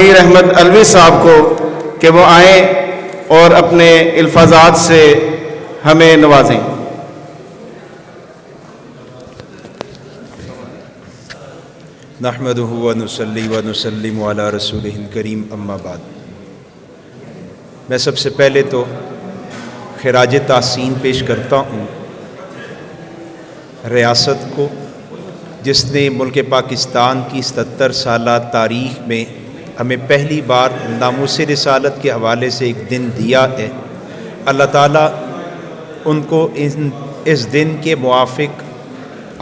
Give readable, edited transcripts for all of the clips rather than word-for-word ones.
امیر احمد علوی صاحب کو کہ وہ آئیں اور اپنے الفاظات سے ہمیں نوازیں۔ نحمدہ ونصلی ونسلم علی رسولہ الکریم، اما بعد۔ میں سب سے پہلے تو خراج تحسین پیش کرتا ہوں ریاست کو، جس نے ملک پاکستان کی 77 سالہ تاریخ میں ہمیں پہلی بار ناموس رسالت کے حوالے سے ایک دن دیا ہے۔ اللہ تعالیٰ ان کو اس دن کے موافق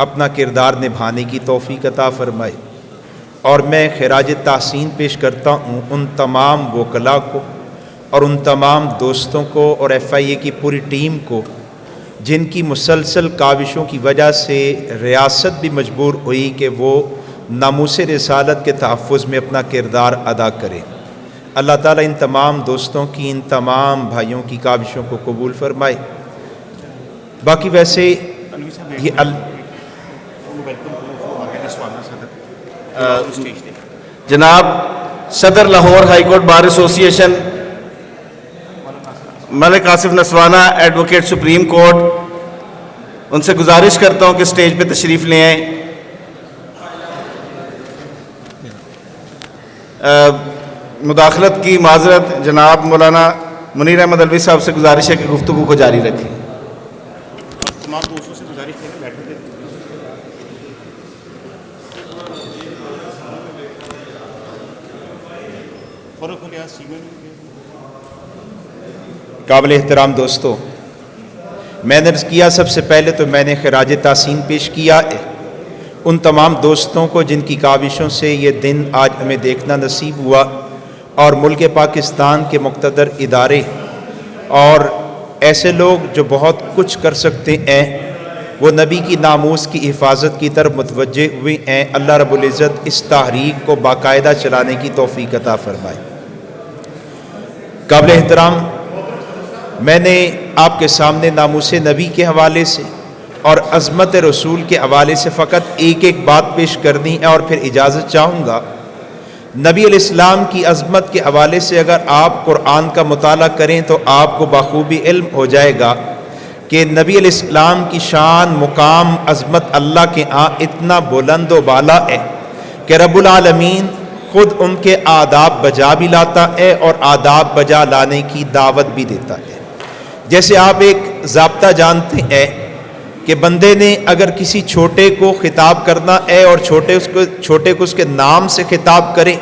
اپنا کردار نبھانے کی توفیق عطا فرمائے، اور میں خراج تحسین پیش کرتا ہوں ان تمام وکلاء کو اور ان تمام دوستوں کو اور FIA کی پوری ٹیم کو جن کی مسلسل کاوشوں کی وجہ سے ریاست بھی مجبور ہوئی کہ وہ ناموس رسالت کے تحفظ میں اپنا کردار ادا کرے۔ اللہ تعالیٰ ان تمام دوستوں کی، ان تمام بھائیوں کی کاوشوں کو قبول فرمائے۔ باقی ویسے یہ جناب صدر لاہور ہائی کورٹ بار ایسوسی ایشن ملک Asif Naswana advocate supreme court, ان سے گزارش کرتا ہوں کہ اسٹیج پہ تشریف لے آئیں۔ مداخلت کی معذرت، جناب مولانا منیر احمد علوی صاحب سے گزارش ہے کہ گفتگو کو جاری رکھیں۔ تمام دوستوں سے گزارش ہے کہ بیٹھے قابل احترام دوستو، میں نے عرض کیا سب سے پہلے تو میں نے خراج تحسین پیش کیا ہے ان تمام دوستوں کو جن کی کاوشوں سے یہ دن آج ہمیں دیکھنا نصیب ہوا، اور ملک پاکستان کے مقتدر ادارے اور ایسے لوگ جو بہت کچھ کر سکتے ہیں وہ نبی کی ناموس کی حفاظت کی طرف متوجہ ہوئے ہیں۔ اللہ رب العزت اس تحریک کو باقاعدہ چلانے کی توفیق عطا فرمائے۔ قابل احترام، میں نے آپ کے سامنے ناموس نبی کے حوالے سے اور عظمت رسول کے حوالے سے فقط ایک بات پیش کرنی ہے اور پھر اجازت چاہوں گا۔ نبی علیہ السلام کی عظمت کے حوالے سے اگر آپ قرآن کا مطالعہ کریں تو آپ کو بخوبی علم ہو جائے گا کہ نبی علیہ السلام کی شان، مقام، عظمت اللہ کے ہاں اتنا بلند و بالا ہے کہ رب العالمین خود ان کے آداب بجا بھی لاتا ہے اور آداب بجا لانے کی دعوت بھی دیتا ہے۔ جیسے آپ ایک ضابطہ جانتے ہیں کہ بندے نے اگر کسی چھوٹے کو خطاب کرنا ہے اور چھوٹے کو اس کے نام سے خطاب کرے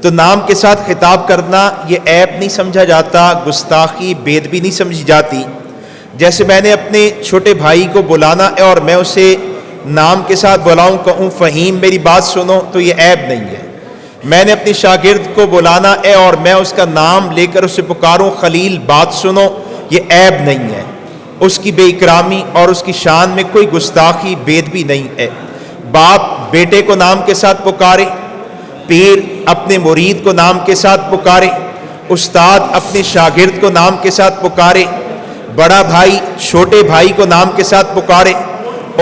تو نام کے ساتھ خطاب کرنا یہ عیب نہیں سمجھا جاتا، گستاخی، بے ادبی نہیں سمجھی جاتی۔ جیسے میں نے اپنے چھوٹے بھائی کو بلانا ہے اور میں اسے نام کے ساتھ بلاؤں، کہوں فہیم میری بات سنو، تو یہ عیب نہیں ہے۔ میں نے اپنی شاگرد کو بلانا ہے اور میں اس کا نام لے کر اسے پکاروں خلیل بات سنو، یہ عیب نہیں ہے۔ اس کی بے اکرامی اور اس کی شان میں کوئی گستاخی، بے ادبی نہیں ہے۔ باپ بیٹے کو نام کے ساتھ پکارے، پیر اپنے مرید کو نام کے ساتھ پکارے، استاد اپنے شاگرد کو نام کے ساتھ پکارے، بڑا بھائی چھوٹے بھائی کو نام کے ساتھ پکارے،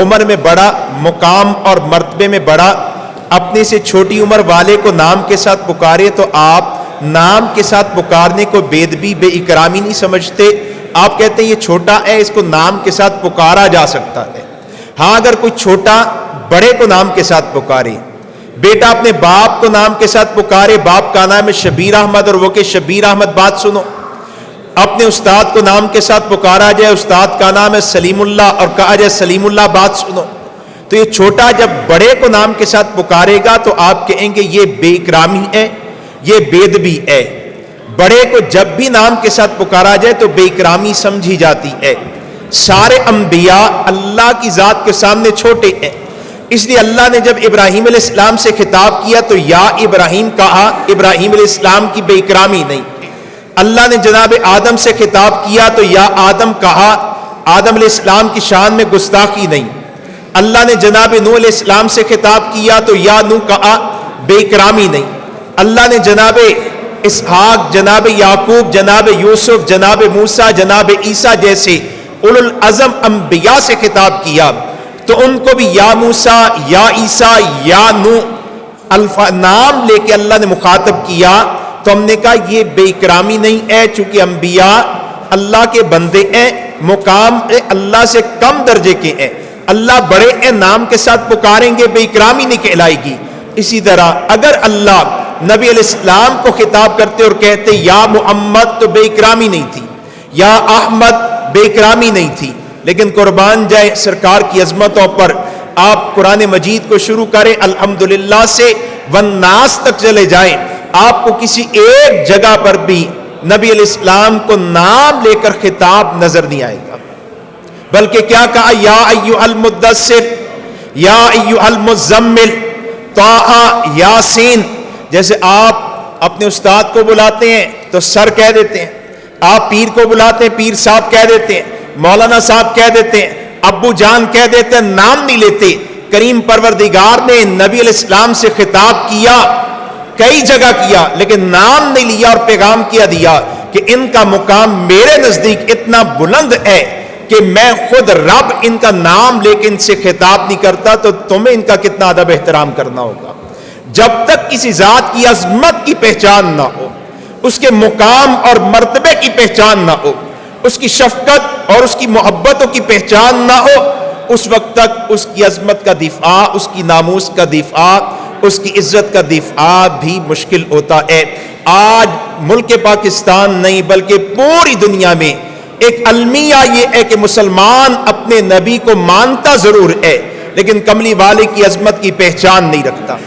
عمر میں بڑا، مقام اور مرتبے میں بڑا اپنے سے چھوٹی عمر والے کو نام کے ساتھ پکارے، تو آپ نام کے ساتھ پکارنے کو بے ادبی، بے اکرامی نہیں سمجھتے۔ آپ کہتے ہیں یہ چھوٹا ہے، اس کو نام کے ساتھ پکارا جا سکتا ہے۔ ہاں، اگر کوئی چھوٹا بڑے کو نام کے ساتھ پکارے، بیٹا اپنے باپ کو نام کے ساتھ پکارے، باپ کا نام ہے شبیر احمد اور وہ کہ شبیر احمد بات سنو، اپنے استاد کو نام کے ساتھ پکارا جائے، استاد کا نام ہے سلیم اللہ اور کہا جائے سلیم اللہ بات سنو، تو یہ چھوٹا جب بڑے کو نام کے ساتھ پکارے گا تو آپ کہیں گے یہ بے اکرامی ہے، یہ بے ادبی ہے۔ بڑے کو جب بھی نام کے ساتھ پکارا جائے تو بے اکرامی سمجھی جاتی ہے۔ سارے انبیاء اللہ کی ذات کے سامنے چھوٹے ہیں، اس لیے اللہ نے جب ابراہیم علیہ السلام سے خطاب کیا تو یا ابراہیم کہا، ابراہیم علیہ السلام کی بے اکرامی نہیں۔ اللہ نے جناب آدم سے خطاب کیا تو یا آدم کہا، آدم علیہ السلام کی شان میں گستاخی نہیں۔ اللہ نے جناب نوح علیہ السلام سے خطاب کیا تو یا نوح کہا، بے اکرامی نہیں۔ اللہ نے جناب اسحاق، جناب یعقوب، جناب یوسف، جناب موسیٰ، جناب عیسیٰ جیسے اولو العزم انبیاء سے خطاب کیا تو ان کو بھی یا موسیٰ، یا عیسیٰ، یا نوح نام لے کے اللہ نے مخاطب کیا تو ہم نے کہا یہ بے اکرامی نہیں ہے، چونکہ انبیاء اللہ کے بندے ہیں، مقام اللہ سے کم درجے کے ہیں، اللہ بڑے ہیں، نام کے ساتھ پکاریں گے، بے اکرامی نہیں کہلائے گی۔ اسی طرح اگر اللہ نبی علیہ السلام کو خطاب کرتے اور کہتے یا محمد تو بے اکرامی نہیں تھی، یا احمد بے اکرامی نہیں تھی، لیکن قربان جائے سرکار کی عظمتوں پر۔ آپ قرآن مجید کو شروع کریں الحمدللہ سے والناس تک چلے جائیں، آپ کو کسی ایک جگہ پر بھی نبی علیہ السلام کو نام لے کر خطاب نظر نہیں آئے گا، بلکہ کیا کہا، یا ایھا المدثر، یا ایھا المزمل، طٰہٰ، یاسین۔ جیسے آپ اپنے استاد کو بلاتے ہیں تو سر کہہ دیتے ہیں، آپ پیر کو بلاتے ہیں پیر صاحب کہہ دیتے ہیں، مولانا صاحب کہہ دیتے ہیں، ابو جان کہہ دیتے ہیں، نام نہیں لیتے۔ کریم پروردگار نے نبی علیہ السلام سے خطاب کیا، کئی جگہ کیا، لیکن نام نہیں لیا اور پیغام کیا دیا کہ ان کا مقام میرے نزدیک اتنا بلند ہے کہ میں خود رب ان کا نام لے کے ان سے خطاب نہیں کرتا، تو تمہیں ان کا کتنا ادب احترام کرنا ہوگا۔ جب تک کسی ذات کی عظمت کی پہچان نہ ہو، اس کے مقام اور مرتبے کی پہچان نہ ہو، اس کی شفقت اور اس کی محبتوں کی پہچان نہ ہو، اس وقت تک اس کی عظمت کا دفاع، اس کی ناموس کا دفاع، اس کی عزت کا دفاع بھی مشکل ہوتا ہے۔ آج ملک پاکستان نہیں بلکہ پوری دنیا میں ایک المیہ یہ ہے کہ مسلمان اپنے نبی کو مانتا ضرور ہے لیکن کملی والے کی عظمت کی پہچان نہیں رکھتا،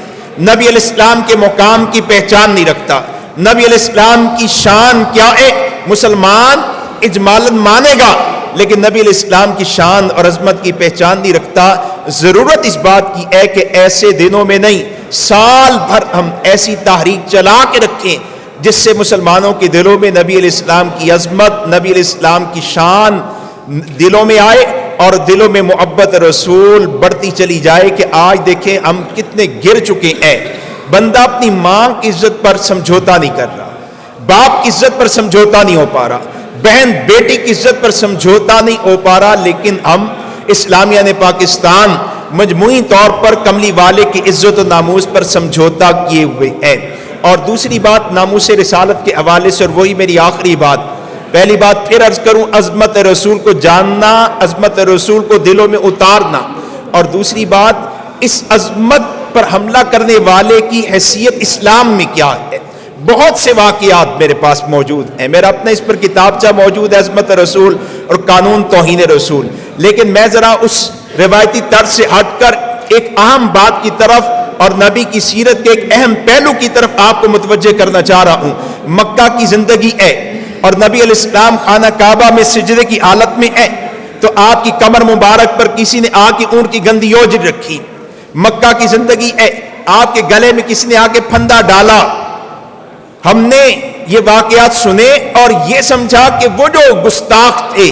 نبی علیہ السلام کے مقام کی پہچان نہیں رکھتا، نبی علیہ السلام کی شان کیا ہے مسلمان اجمالاً مانے گا لیکن نبی علیہ السلام کی شان اور عظمت کی پہچان نہیں رکھتا۔ ضرورت اس بات کی ہے کہ ایسے دنوں میں نہیں، سال بھر ہم ایسی تحریک چلا کے رکھیں جس سے مسلمانوں کے دلوں میں نبی علیہ السلام کی عظمت، نبی علیہ السلام کی شان دلوں میں آئے اور دلوں میں محبت رسول بڑھتی چلی جائے۔ کہ آج دیکھیں ہم کتنے گر چکے ہیں، بندہ اپنی ماں کی عزت پر سمجھوتا نہیں کر رہا، باپ کی عزت پر سمجھوتا نہیں ہو پا رہا، بہن بیٹی کی عزت پر سمجھوتا نہیں ہو پا رہا، لیکن ہم اسلامیہ نے پاکستان مجموعی طور پر کملی والے کی عزت و ناموس پر سمجھوتا کیے ہوئے ہیں۔ اور دوسری بات ناموس رسالت کے حوالے سے، اور وہی میری آخری بات، پہلی بات پھر عرض کروں، عظمت رسول کو جاننا، عظمت رسول کو دلوں میں اتارنا، اور دوسری بات اس عظمت پر حملہ کرنے والے کی حیثیت اسلام میں کیا ہے۔ بہت سے واقعات میرے پاس موجود ہیں، میرا اپنا اس پر کتابچہ موجود ہے، عظمت رسول اور قانون توہین رسول، لیکن میں ذرا اس روایتی طرز سے ہٹ کر ایک اہم بات کی طرف اور نبی کی سیرت کے ایک اہم پہلو کی طرف آپ کو متوجہ کرنا چاہ رہا ہوں۔ مکہ کی زندگی ہے اور نبی علیہ السلام خانہ کعبہ میں سجدے کی حالت میں ہے، تو آپ کی کمر مبارک پر کسی نے آ کے اونٹ کی گندی یوجر رکھی۔ مکہ کی زندگی ہے، آپ کے گلے میں کسی نے آ کے پھندا ڈالا۔ ہم نے یہ واقعات سنے اور یہ سمجھا کہ وہ جو گستاخ تھے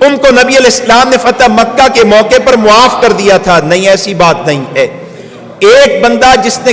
ان کو نبی علیہ السلام نے فتح مکہ کے موقع پر معاف کر دیا تھا۔ نہیں، ایسی بات نہیں ہے۔ ایک بندہ جس نے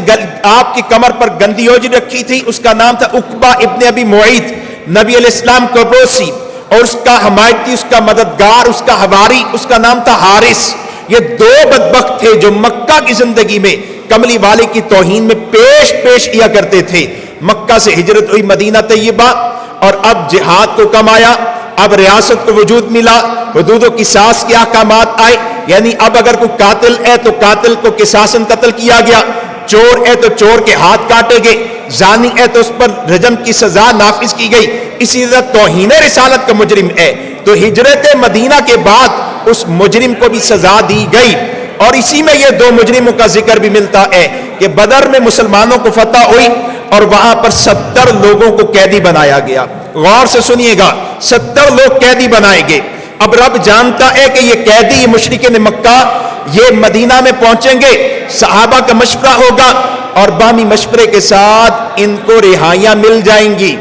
آپ کی کمر پر گندی یوجر رکھی تھی، اس کا نام تھا عقبہ ابن ابی معیط، نبی علیہ السلام کو پڑوسی، اور اس کا حمایتی، اس کا مددگار، اس کا حواری، اس کا نام تھا حارث۔ یہ دو بدبخت تھے جو مکہ کی زندگی میں کملی والے کی توہین میں پیش کیا کرتے تھے۔ مکہ سے ہجرت ہوئی مدینہ طیبہ، اور اب جہاد کو کم آیا، اب ریاست کو وجود ملا، حدود و قصاص کے احکامات آئے، یعنی اب اگر کوئی قاتل ہے تو قاتل کو قصاصاً قتل کیا گیا، چور ہے تو چور کے ہاتھ کاٹے گئے، زانی ہے تو اس پر رجم کی سزا نافذ کی گئی۔ اسی طرح توہین رسالت کا مجرم ہے تو ہجرت مدینہ کے بعد اس مجرم کو بھی سزا دی گئی۔ اور اسی میں یہ دو مجرموں کا ذکر بھی ملتا ہے کہ بدر میں مسلمانوں کو فتح ہوئی اور وہاں پر 70 لوگوں کو قیدی بنایا گیا۔ غور سے سنیے گا، 70 لوگ قیدی بنائے گئے۔ اب رب جانتا ہے کہ یہ قیدی، یہ مشرکین مکہ، یہ مدینہ میں پہنچیں گے، صحابہ کا مشورہ ہوگا اور باہمی مشورے کے ساتھ ان کو رہائیاں مل جائیں گی،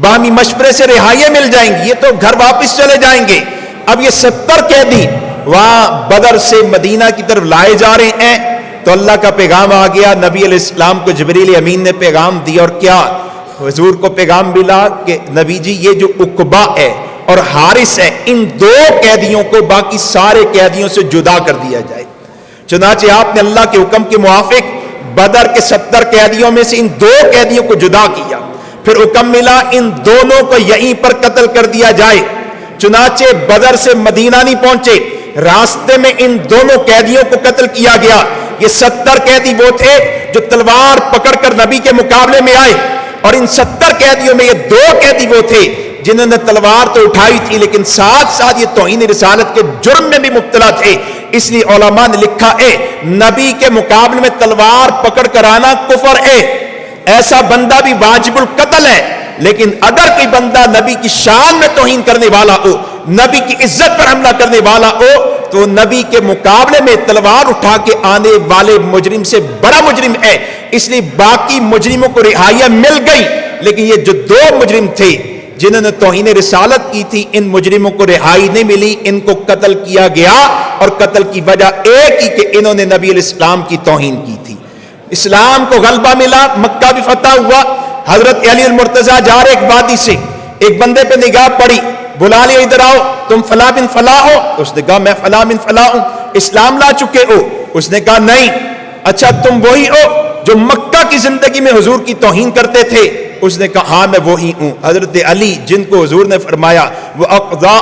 باہمی مشورے سے رہائیاں مل جائیں گی، یہ تو گھر واپس چلے جائیں گے۔ اب یہ 70 قیدی وہاں بدر سے مدینہ کی طرف لائے جا رہے ہیں تو اللہ کا پیغام آ گیا، نبی علیہ السلام کو جبریل امین نے پیغام دیا، اور کیا حضور کو پیغام ملا کہ نبی جی یہ جو عقبہ ہے اور حارث ہے، ان دو قیدیوں کو باقی سارے قیدیوں سے جدا کر دیا جائے۔ چنانچہ آپ نے اللہ کے حکم کے موافق بدر کے 70 قیدیوں میں سے ان 2 قیدیوں کو جدا کیا، پھر حکم ملا ان دونوں کو یہیں پر قتل کر دیا جائے۔ چنانچہ بدر سے مدینہ نہیں پہنچے، راستے میں ان دونوں قیدیوں کو قتل کیا گیا۔ یہ 70 قیدی وہ تھے جو تلوار پکڑ کر نبی کے مقابلے میں آئے، اور ان 70 قیدیوں میں یہ 2 قیدی وہ تھے جنہوں نے تلوار تو اٹھائی تھی لیکن ساتھ ساتھ یہ توہین رسالت کے جرم میں بھی مبتلا تھے۔ اس لیے علماء نے لکھا ہے نبی کے مقابلے میں تلوار پکڑ کر آنا کفر ہے، ایسا بندہ بھی واجب القتل ہے۔ لیکن اگر کوئی بندہ نبی کی شان میں توہین کرنے والا ہو، نبی کی عزت پر حملہ کرنے والا ہو، تو نبی کے مقابلے میں تلوار اٹھا کے آنے والے مجرم سے بڑا مجرم ہے۔ اس لیے باقی مجرموں کو رہائیاں مل گئی، لیکن یہ جو 2 مجرم تھے جنہوں نے توہین رسالت کی تھی، ان مجرموں کو رہائی نہیں ملی، ان کو قتل کیا گیا، اور قتل کی وجہ ایک ہی کہ انہوں نے نبی علیہ السلام کی توہین کی تھی۔ اسلام کو غلبہ ملا، مکہ بھی فتح ہوا۔ حضرت علی المرتضیٰ جا رہے ایک وادی سے، ایک بندے پہ نگاہ پڑی، بلا لیا ادھر آؤ، تم فلاں بن فلاں ہو؟ اس نے کہا میں فلاں بن فلاں ہوں۔ اسلام لا چکے ہو؟ اس نے کہا نہیں۔ اچھا تم وہی ہو جو مکہ کی زندگی میں حضور کی توہین کرتے تھے؟ اس نے کہا ہاں میں وہی ہوں۔ حضرت علی جن کو حضور نے فرمایا وہ اقضاء،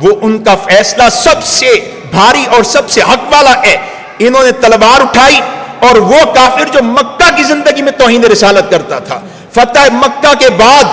وہ ان کا فیصلہ سب سے بھاری اور سب سے حق والا ہے، انہوں نے تلوار اٹھائی، اور وہ کافر جو مکہ کی زندگی میں توہین رسالت کرتا تھا، فتح مکہ کے بعد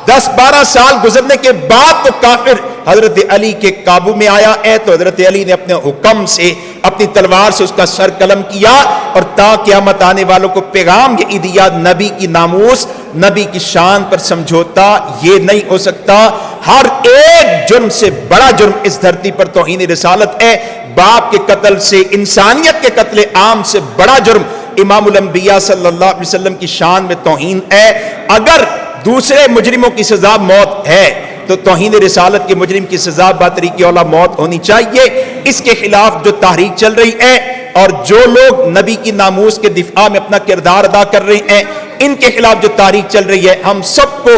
10-12 سال گزرنے کے بعد تو کافر حضرت علی کے قابو میں آیا ہے، تو حضرت علی نے اپنے حکم سے اپنی تلوار سے اس کا سر قلم کیا، اور تا قیامت آنے والوں کو پیغام یہ دیا نبی کی ناموس، نبی کی شان پر سمجھوتا یہ نہیں ہو سکتا۔ ہر ایک جرم سے بڑا جرم اس دھرتی پر توہین رسالت ہے۔ باپ کے قتل سے، انسانیت کے قتل عام سے بڑا جرم امام الانبیاء صلی اللہ علیہ وسلم کی شان میں توہین ہے۔ اگر دوسرے مجرموں کی سزا موت ہے تو توہین رسالت کے مجرم کی سزا بطریق اولا موت ہونی چاہیے۔ اس کے خلاف جو تحریک چل رہی ہے اور جو لوگ نبی کی ناموس کے دفاع میں اپنا کردار ادا کر رہے ہیں، ان کے خلاف جو تحریک چل رہی ہے، ہم سب کو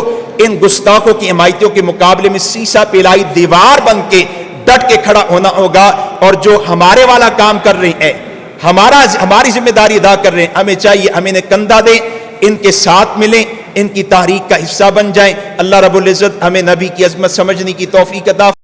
ان گستاخوں کی حمایتوں کے مقابلے میں سیسا پلائی دیوار بن کے ڈٹ کے کھڑا ہونا ہوگا، اور جو ہمارے والا کام کر رہے ہیں، ہماری ذمہ داری ادا کر رہے ہیں، ہمیں چاہیے ہم انہیں کندھا دیں، ان کے ساتھ ملیں، ان کی تحریک کا حصہ بن جائیں۔ اللہ رب العزت ہمیں نبی کی عظمت سمجھنے کی توفیق عطا